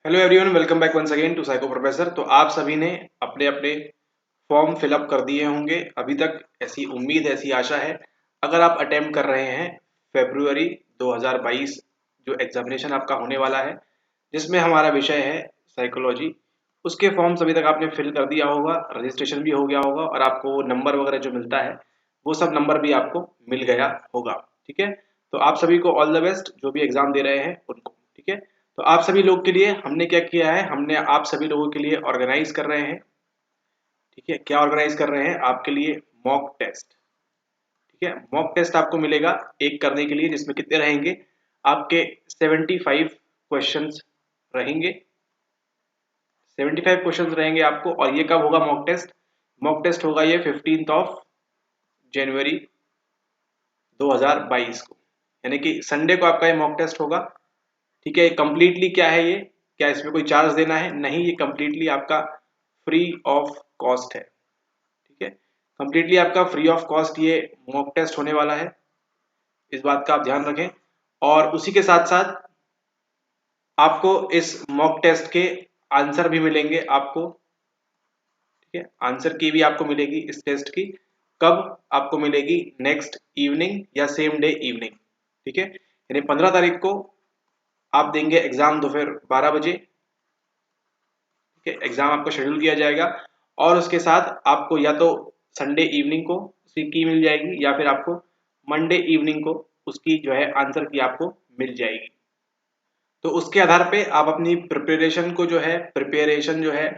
Hello everyone, welcome back once again to psycho professor. तो आप सभी ने अपने अपने फॉर्म फिलअप कर दिए होंगे अभी तक, ऐसी उम्मीद है, ऐसी आशा है। अगर आप अटेम्प्ट कर रहे हैं फरवरी 2022 जो एग्जामिनेशन आपका होने वाला है, जिसमें हमारा विषय है साइकोलॉजी, उसके फॉर्म्स अभी तक आपने फिल कर दिया होगा, रजिस्ट्रेशन भी हो गया होगा और आपको वो नंबर वगैरह जो मिलता है वो सब नंबर भी आपको मिल गया होगा। ठीक है, तो आप सभी को ऑल द बेस्ट, जो भी एग्जाम दे रहे हैं उनको। ठीक है, तो आप सभी लोग के लिए हमने क्या किया है, हमने आप सभी लोगों के लिए ऑर्गेनाइज कर रहे हैं। ठीक है, क्या ऑर्गेनाइज कर रहे हैं आपके लिए? Mock test. ठीक है, मॉक टेस्ट आपको मिलेगा एक करने के लिए, जिसमें कितने रहेंगे आपके 75 क्वेश्चंस रहेंगे। 75 क्वेश्चंस रहेंगे आपको। और ये कब होगा मॉक टेस्ट? मॉक टेस्ट होगा ये 15 जनवरी 2022 को, यानी कि संडे को आपका ये मॉक टेस्ट होगा। ठीक है, कंप्लीटली क्या है ये, क्या इसमें कोई चार्ज देना है? नहीं, ये कंप्लीटली आपका फ्री ऑफ कॉस्ट है। ठीक है, कंप्लीटली आपका फ्री ऑफ कॉस्ट ये मॉक टेस्ट होने वाला है, इस बात का आप ध्यान रखें। और उसी के साथ साथ आपको इस मॉक टेस्ट के आंसर भी मिलेंगे आपको। ठीक है, आंसर की भी आपको मिलेगी इस टेस्ट की। कब आपको मिलेगी? नेक्स्ट इवनिंग या सेम डे इवनिंग। ठीक है, यानी 15 तारीख को आप देंगे एग्जाम दोपहर 12 बजे। ठीक है, एग्जाम आपको शेड्यूल किया जाएगा और उसके साथ आपको या तो संडे इवनिंग को उसकी की मिल जाएगी या फिर आपको मंडे इवनिंग को उसकी जो है आंसर की आपको मिल जाएगी। तो उसके आधार पे आप अपनी प्रिपरेशन जो है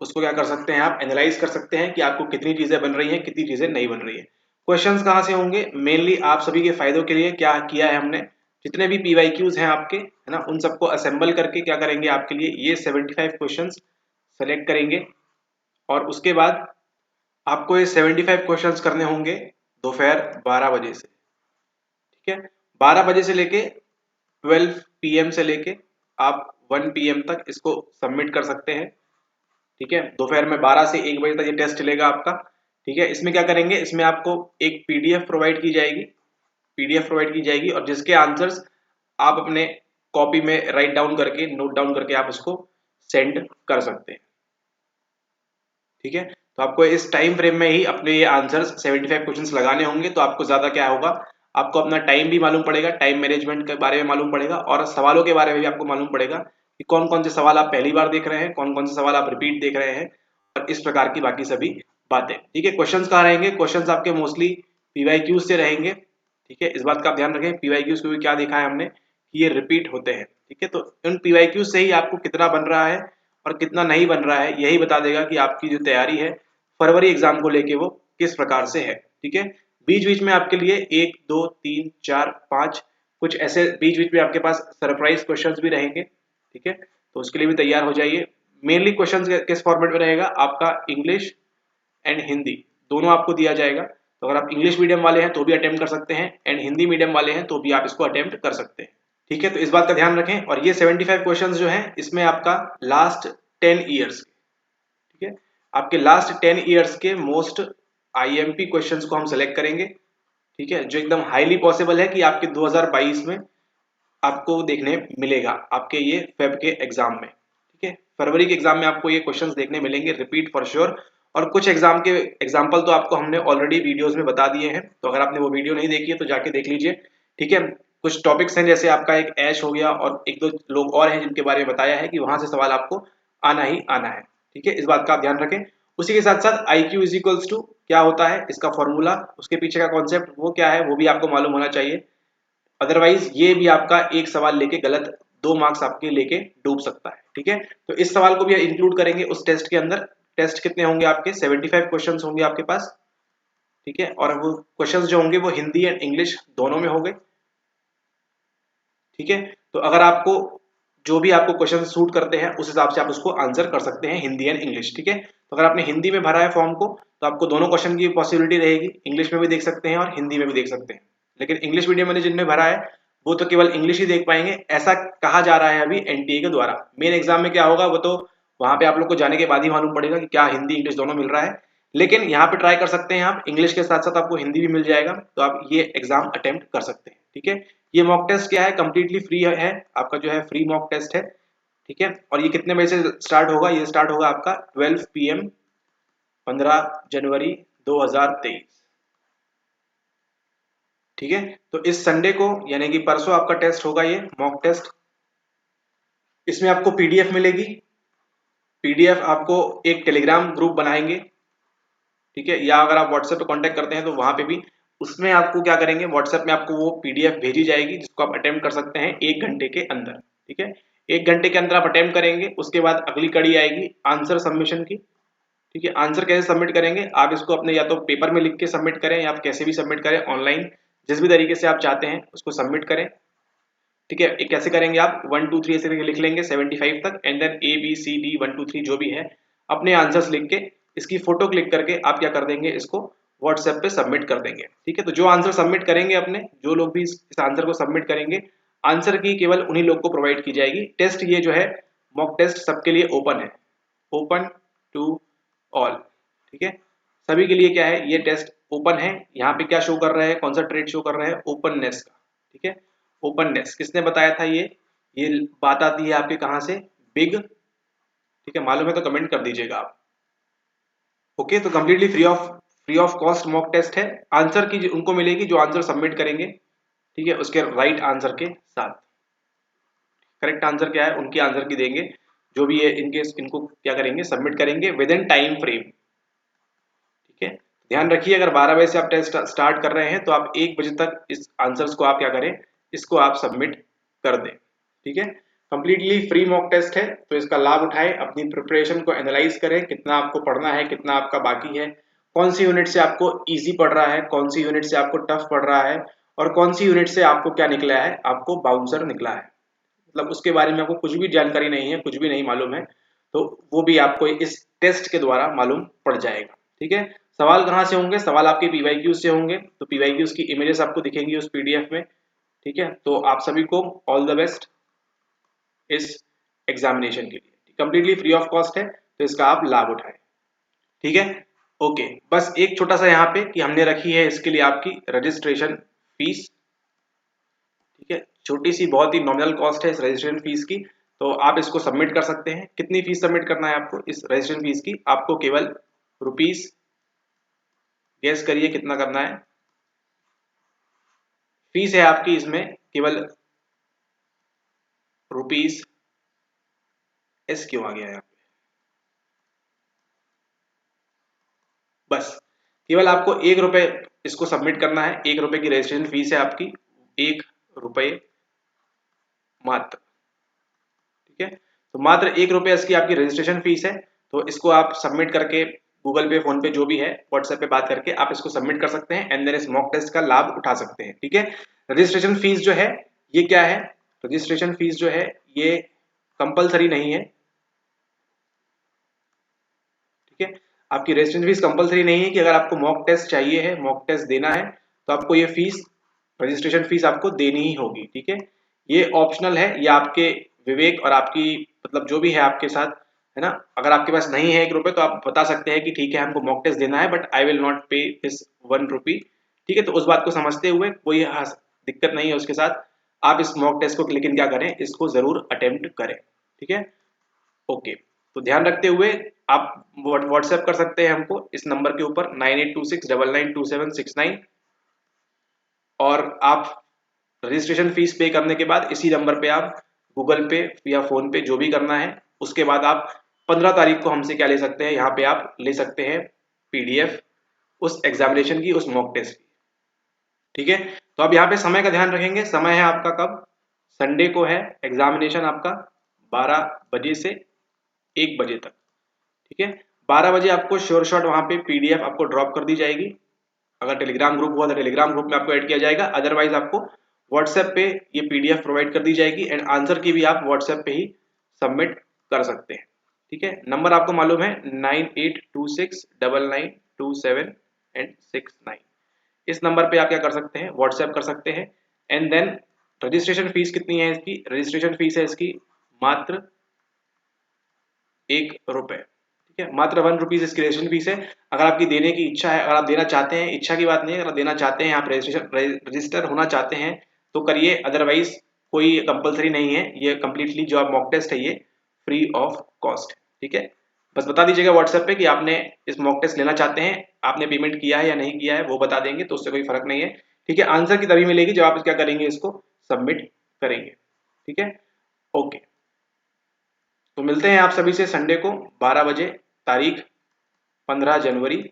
उसको क्या कर सकते हैं, आप एनालाइज कर सकते हैं कि आपको कितनी चीजें बन रही हैं, कितनी चीजें नहीं बन रही है। क्वेश्चंस कहाँ से होंगे? मेनली आप सभी के फायदों के लिए क्या किया है हमने, जितने भी पीवाईक्यूज हैं आपके, है ना, उन सबको असेंबल करके क्या करेंगे, आपके लिए ये 75 क्वेश्चंस सेलेक्ट करेंगे। और उसके बाद आपको ये 75 क्वेश्चंस करने होंगे दोपहर 12 बजे से। ठीक है, 12 बजे से लेके 12 पीएम से लेके आप 1 पीएम तक इसको सबमिट कर सकते हैं। ठीक है, दोपहर में 12 से 1 बजे तक ये टेस्ट चलेगा आपका। ठीक है, इसमें क्या करेंगे, इसमें आपको एक पीडीएफ प्रोवाइड की जाएगी, और जिसके आंसर्स आप अपने कॉपी में राइट डाउन करके, नोट डाउन करके आप उसको सेंड कर सकते हैं। ठीक है, तो आपको इस टाइम फ्रेम में ही अपने ये आंसर्स 75 क्वेश्चंस लगाने होंगे। तो आपको ज्यादा क्या होगा, आपको अपना टाइम भी मालूम पड़ेगा, टाइम मैनेजमेंट के बारे में मालूम पड़ेगा और सवालों के बारे में भी आपको मालूम पड़ेगा कि कौन कौन से सवाल आप पहली बार देख रहे हैं, कौन कौन से सवाल आप रिपीट देख रहे हैं और इस प्रकार की बाकी सभी बातें। ठीक है, क्वेश्चंस कहाँ रहेंगे? क्वेश्चंस आपके मोस्टली पीवाईक्यूज से रहेंगे। ठीक है, इस बात का आप ध्यान रखें, पीवाईक्यूज को भी क्या देखा है हमने कि ये रिपीट होते हैं। ठीक है, तो उन पीवाईक्यूज से ही आपको कितना बन रहा है और कितना नहीं बन रहा है, यही बता देगा कि आपकी जो तैयारी है फरवरी एग्जाम को लेके वो किस प्रकार से है। ठीक है, बीच बीच में आपके लिए 1 2 3 4 5 कुछ ऐसे बीच बीच में आपके पास सरप्राइज क्वेश्चंस भी रहेंगे। ठीक है, तो उसके लिए भी तैयार हो जाइए। मेनली क्वेश्चंस किस फॉर्मेट में रहेगा आपका? इंग्लिश एंड हिंदी दोनों आपको दिया जाएगा। तो अगर आप इंग्लिश मीडियम वाले हैं तो भी अटेम्प्ट कर सकते हैं एंड हिंदी मीडियम वाले हैं तो भी आप इसको अटेम्प्ट कर सकते हैं। ठीक है, तो इस बात का ध्यान रखें। और ये 75 क्वेश्चंस जो हैं इसमें आपका लास्ट 10 ईयर्स, ठीक है, आपके लास्ट 10 ईयर्स के मोस्ट आईएमपी क्वेश्चंस को हम सेलेक्ट करेंगे। ठीक है, जो एकदम हाईली पॉसिबल है कि आपके 2022 में आपको देखने मिलेगा आपके ये फेब के एग्जाम में। ठीक है, फरवरी के एग्जाम में आपको ये क्वेश्चंस देखने मिलेंगे रिपीट फॉर श्योर। और कुछ एग्जाम के एग्जाम्पल तो आपको हमने ऑलरेडी वीडियोस में बता दिए हैं, तो अगर आपने वो वीडियो नहीं देखी है तो जाके देख लीजिए। ठीक है, कुछ टॉपिक्स हैं जैसे आपका एक ऐश हो गया और एक दो लोग और हैं जिनके बारे में बताया है कि वहां से सवाल आपको आना ही आना है। ठीक है, इस बात का आप ध्यान रखें। उसी के साथ साथ I Q is equals to क्या होता है, इसका फॉर्मूला, उसके पीछे का कॉन्सेप्ट वो क्या है, वो भी आपको मालूम होना चाहिए। अदरवाइज ये भी आपका एक सवाल लेके गलत 2 मार्क्स आपके लेके डूब सकता है। ठीक है, तो इस सवाल को भी इंक्लूड करेंगे उस टेस्ट के अंदर। टेस्ट कितने होंगे आपके? 75 क्वेश्चंस होंगे आपके पास। ठीक है, और वो क्वेश्चंस जो होंगे वो हिंदी एंड इंग्लिश दोनों में होंगे। ठीक है, तो अगर आपको जो भी आपको क्वेश्चन सूट करते हैं उस हिसाब से आप उसको आंसर कर सकते हैं, हिंदी एंड इंग्लिश। ठीक है, तो अगर आपने हिंदी में भरा है फॉर्म को तो आपको दोनों क्वेश्चन की पॉसिबिलिटी रहेगी, इंग्लिश में भी देख सकते हैं और हिंदी में भी देख सकते हैं। लेकिन इंग्लिश मीडियम में जिनने भरा है वो तो केवल इंग्लिश ही देख पाएंगे, ऐसा कहा जा रहा है अभी एनटीए के द्वारा। मेन एग्जाम में क्या होगा वो तो वहां पे आप लोग को जाने के बाद ही मालूम पड़ेगा कि क्या हिंदी इंग्लिश दोनों मिल रहा है। लेकिन यहाँ पे ट्राई कर सकते हैं आप, इंग्लिश के साथ साथ आपको हिंदी भी मिल जाएगा, तो आप ये एग्जाम अटेम्प्ट कर सकते हैं। ठीक है, ये मॉक टेस्ट क्या है? कंप्लीटली फ्री है, आपका जो है फ्री मॉक टेस्ट है। ठीक है। और ये कितने बजे से स्टार्ट होगा? ये स्टार्ट होगा आपका 12 PM 15 जनवरी 2023। ठीक है। तो इस संडे को यानी कि परसों आपका टेस्ट होगा, ये मॉक टेस्ट। इसमें आपको PDF मिलेगी। PDF आपको एक टेलीग्राम ग्रुप बनाएंगे, ठीक है, या अगर आप व्हाट्सएप पे कांटेक्ट करते हैं तो वहां पे भी, उसमें आपको क्या करेंगे, व्हाट्सएप में आपको वो PDF भेजी जाएगी जिसको आप अटेम्प्ट कर सकते हैं 1 घंटे के अंदर। ठीक है, 1 घंटे के अंदर आप अटेम्प्ट करेंगे, उसके बाद अगली कड़ी आएगी आंसर सबमिशन की। ठीक है, आंसर कैसे सबमिट करेंगे, आप इसको अपने या तो पेपर में लिख के सबमिट करें या आप कैसे भी सबमिट करें, ऑनलाइन जिस भी तरीके से आप चाहते हैं उसको सबमिट करें। ठीक है, ये कैसे करेंगे आप 1 2 3 ऐसे करके लिख लेंगे 75 तक, एंड देन ABCD 1 2 3 जो भी है अपने आंसर्स लिख के इसकी फोटो क्लिक करके आप क्या कर देंगे, इसको व्हाट्सएप पे सबमिट कर देंगे। ठीक है, तो जो आंसर सबमिट करेंगे अपने, जो लोग भी इस आंसर को सबमिट करेंगे, आंसर की केवल उन्हीं लोग को प्रोवाइड की जाएगी। टेस्ट ये जो है मॉक टेस्ट सबके लिए ओपन है, ओपन टू ऑल। ठीक है, सभी के लिए क्या है, ये टेस्ट ओपन है। यहाँ पे क्या शो कर रहा है, कौन सा ट्रेड शो कर रहा है, ओपननेस का। ठीक है, ओपननेस किसने बताया था, ये बात आती है आपके कहां से, बिग। ठीक है, मालूम है तो कमेंट कर दीजिएगा आप। ओके, तो completely free of cost mock test है। आंसर की उनको मिलेगी जो आंसर सबमिट करेंगे, ठीक है, उसके राइट आंसर के साथ। करेक्ट आंसर क्या है उनकी आंसर की देंगे, जो भी है इनको क्या करेंगे, सबमिट करेंगे विद इन टाइम फ्रेम। ठीक है, ध्यान रखिए अगर 12 बजे से आप टेस्ट स्टार्ट कर रहे हैं तो आप 1 बजे तक इस आंसर्स को आप क्या करें, इसको आप सबमिट कर दें। ठीक है, कंप्लीटली फ्री मॉक टेस्ट है, तो इसका लाभ उठाएं, अपनी प्रिपरेशन को एनालाइज करें, कितना आपको पढ़ना है, कितना आपका बाकी है, कौन सी यूनिट से आपको इजी पढ़ रहा है, कौन सी यूनिट से आपको टफ पढ़ रहा है, और कौन सी यूनिट से आपको क्या निकला है, आपको बाउंसर निकला है, मतलब उसके बारे में आपको कुछ भी जानकारी नहीं है, कुछ भी नहीं मालूम है, तो वो भी आपको इस टेस्ट के द्वारा मालूम पड़ जाएगा। ठीक है, सवाल कहाँ से होंगे, सवाल आपके PYQs से होंगे, तो PYQs की इमेजेस आपको दिखेंगी उस PDF में। ठीक है, तो आप सभी को ऑल द बेस्ट इस एग्जामिनेशन के लिए। कंप्लीटली फ्री ऑफ कॉस्ट है, तो इसका आप लाभ उठाएं। ठीक है, ओके, बस एक छोटा सा यहाँ पे कि हमने रखी है इसके लिए आपकी रजिस्ट्रेशन फीस। ठीक है, छोटी सी बहुत ही नॉमिनल कॉस्ट है इस रजिस्ट्रेशन फीस की, तो आप इसको सबमिट कर सकते हैं। कितनी फीस सबमिट करना है आपको इस रजिस्ट्रेशन फीस की, आपको केवल रुपीस, गेस करिए कितना करना है, फीस है आपकी इसमें केवल रुपीस, एस क्यों आ गया यहाँ पे, बस केवल आपको 1 रुपए इसको सबमिट करना है। 1 रुपए की रजिस्ट्रेशन फीस है आपकी, 1 रुपए मात्र। ठीक है, तो मात्र 1 रुपए इसकी आपकी रजिस्ट्रेशन फीस है, तो इसको आप सबमिट करके गूगल पे, फोन पे जो भी है, व्हाट्सएप पे बात करके आप इसको सबमिट कर सकते हैं, एंड देन इस मॉक टेस्ट का लाभ उठा सकते हैं। ठीक है, रजिस्ट्रेशन फीस जो है ये क्या है, रजिस्ट्रेशन फीस जो है ये कंपलसरी नहीं है। ठीक है, आपकी रजिस्ट्रेशन फीस कंपलसरी नहीं है कि अगर आपको मॉक टेस्ट चाहिए है, मॉक टेस्ट देना है, तो आपको ये फीस, रजिस्ट्रेशन फीस आपको देनी ही होगी। ठीक है, ये ऑप्शनल है, ये आपके विवेक और आपकी मतलब जो भी है आपके साथ, है ना। अगर आपके पास नहीं है 1 रुपए तो आप बता सकते हैं कि ठीक है हमको मॉक टेस्ट देना है, बट आई विल नॉट पे दिस 1 रुपी। ठीक है, तो उस बात को समझते हुए कोई दिक्कत नहीं है उसके साथ, आप इस मॉक टेस्ट को लेकिन क्या करें, इसको जरूर अटेम्प्ट करें। ठीक है, ओके, तो ध्यान रखते हुए आप व्हाट्सएप कर सकते हैं हमको इस नंबर के ऊपर 9826992769, और आप रजिस्ट्रेशन फीस पे करने के बाद इसी नंबर पे आप गूगल पे या फोन पे जो भी करना है, उसके बाद आप 15 तारीख को हमसे क्या ले सकते हैं, यहाँ पे आप ले सकते हैं PDF उस एग्जामिनेशन की, उस मॉक टेस्ट की। ठीक है, तो अब यहाँ पे समय का ध्यान रखेंगे, समय है आपका कब, संडे को है एग्जामिनेशन आपका 12 बजे से 1 बजे तक। ठीक है, 12 बजे आपको श्योर शॉट वहां पे PDF आपको ड्रॉप कर दी जाएगी। अगर टेलीग्राम ग्रुप हुआ तो टेलीग्राम ग्रुप में आपको ऐड किया जाएगा, अदरवाइज आपको व्हाट्सएप पे ये PDF प्रोवाइड कर दी जाएगी, एंड आंसर की भी आप व्हाट्सएप पे ही सबमिट कर सकते हैं। ठीक है, नंबर आपको मालूम है 9826992769, इस नंबर पे आप क्या कर सकते हैं, व्हाट्सएप कर सकते हैं। एंड देन रजिस्ट्रेशन फीस कितनी है इसकी, रजिस्ट्रेशन फीस है इसकी मात्र 1 रुपए। ठीक है, मात्र 1 रुपीज इसकी रजिस्ट्रेशन फीस है। अगर आपकी देने की इच्छा है, अगर आप देना चाहते हैं, इच्छा की बात नहीं है, अगर देना चाहते हैं आप, रजिस्टर होना चाहते हैं तो करिए, अदरवाइज कोई कंपलसरी नहीं है। ये कंप्लीटली जो आप मॉक टेस्ट है ये फ्री ऑफ कॉस्ट। ठीक है, बस बता दीजिएगा व्हाट्सएप पे कि आपने इस मॉक टेस्ट लेना चाहते हैं, आपने पेमेंट किया है या नहीं किया है, वो बता देंगे तो उससे कोई फर्क नहीं है। ठीक है, आंसर की तभी मिलेगी जब आप क्या करेंगे, इसको सबमिट करेंगे। ठीक है, ओके, तो मिलते हैं आप सभी से संडे को 12 बजे, तारीख 15 जनवरी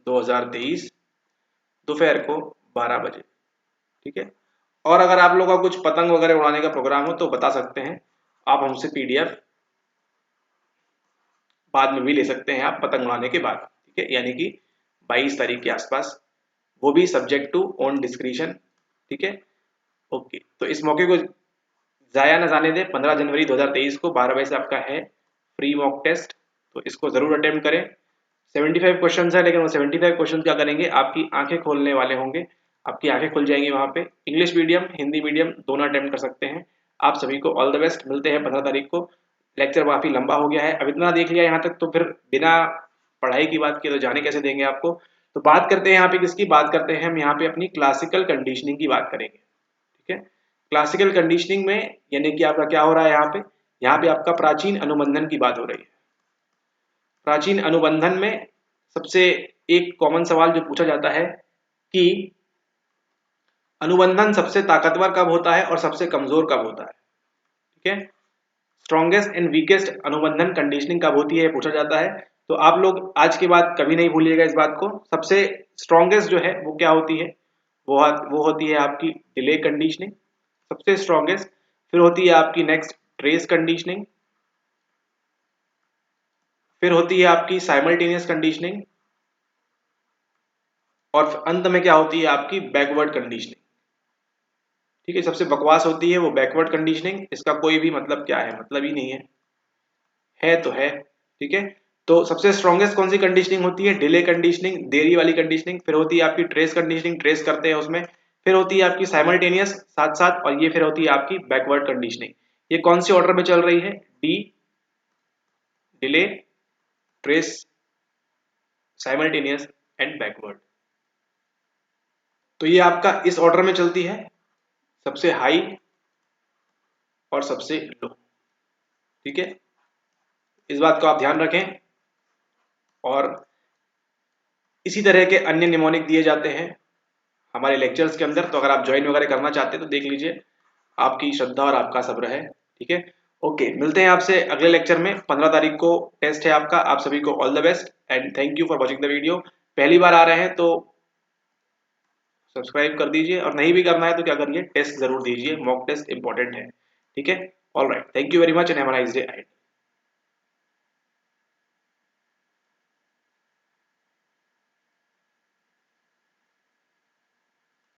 2023 दोपहर को 12 बजे। ठीक है, और अगर आप लोगों का कुछ पतंग वगैरह उड़ाने का प्रोग्राम हो तो बता सकते हैं, आप हमसे पीडीएफ बाद में भी ले सकते हैं, आप पतंग उड़ाने के बाद। ठीक है, यानी कि 22 तारीख के आसपास, वो भी सब्जेक्ट टू ऑन डिस्क्रिप्शन। ठीक है, ओके, तो इस मौके को जाया न जाने दें। 15 जनवरी 2023 को 12 बजे से आपका है फ्री मॉक टेस्ट, तो इसको जरूर अटेम्प्ट करें। 75 क्वेश्चन है, लेकिन वो 75 क्वेश्चन क्या करेंगे, आपकी आंखें खोलने वाले होंगे, आपकी आंखें खुल जाएंगी वहां पे। इंग्लिश मीडियम हिंदी मीडियम दोनों अटेम्प्ट कर सकते हैं। आप सभी को ऑल द बेस्ट, मिलते हैं 15 तारीख को। लेक्चर काफी लंबा हो गया है, अब इतना देख लिया यहाँ तक तो फिर बिना पढ़ाई की बात की तो जाने कैसे देंगे आपको। तो बात करते हैं यहाँ पे किसकी बात करते हैं, हम यहाँ पे अपनी क्लासिकल कंडीशनिंग की बात करेंगे। ठीक है, क्लासिकल कंडीशनिंग में यानी कि आपका क्या हो रहा है, यहाँ पे आपका प्राचीन अनुबंधन की बात हो रही है। प्राचीन अनुबंधन में सबसे एक कॉमन सवाल जो पूछा जाता है कि अनुबंधन सबसे ताकतवर कब होता है और सबसे कमजोर कब होता है। ठीक है, स्ट्रॉन्गेस्ट एंड वीकेस्ट अनुबंधन कंडीशनिंग कब होती है पूछा जाता है। तो आप लोग आज के बाद कभी नहीं भूलिएगा इस बात को। सबसे स्ट्रॉन्गेस्ट जो है वो क्या होती है, वो होती है आपकी डिले कंडीशनिंग, सबसे स्ट्रॉन्गेस्ट। फिर होती है आपकी नेक्स्ट ट्रेस कंडीशनिंग, फिर होती है आपकी साइमल्टेनियस कंडीशनिंग, और अंत में क्या होती है आपकी बैकवर्ड कंडीशनिंग। ठीक है, सबसे बकवास होती है वो बैकवर्ड कंडीशनिंग, इसका कोई भी मतलब क्या है, मतलब ही नहीं है तो है। ठीक है, तो सबसे स्ट्रॉन्गेस्ट कौन सी कंडीशनिंग होती है, डिले कंडीशनिंग, देरी वाली कंडीशनिंग। फिर होती है आपकी ट्रेस कंडीशनिंग, ट्रेस करते हैं उसमें। फिर होती है आपकी साइमल्टेनियस साथ साथ, और ये फिर होती है आपकी बैकवर्ड कंडीशनिंग। ये कौन सी ऑर्डर में चल रही है, D, delay, trace, simultaneous and backward. तो ये आपका इस ऑर्डर में चलती है, सबसे हाई और सबसे लो। ठीक है, इस बात को आप ध्यान रखें। और इसी तरह के अन्य निमोनिक दिए जाते हैं हमारे लेक्चर्स के अंदर, तो अगर आप ज्वाइन वगैरह करना चाहते हैं तो देख लीजिए, आपकी श्रद्धा और आपका सब्र है। ठीक है, ओके, मिलते हैं आपसे अगले लेक्चर में। 15 तारीख को टेस्ट है आपका, आप सभी को all the best and thank you for watching the video. पहली बार आ रहे हैं तो सब्सक्राइब कर दीजिए, और नहीं भी करना है तो क्या करिए, टेस्ट जरूर दीजिए, मॉक टेस्ट इंपॉर्टेंट है। ठीक है, all right, thank you very much and have a nice day.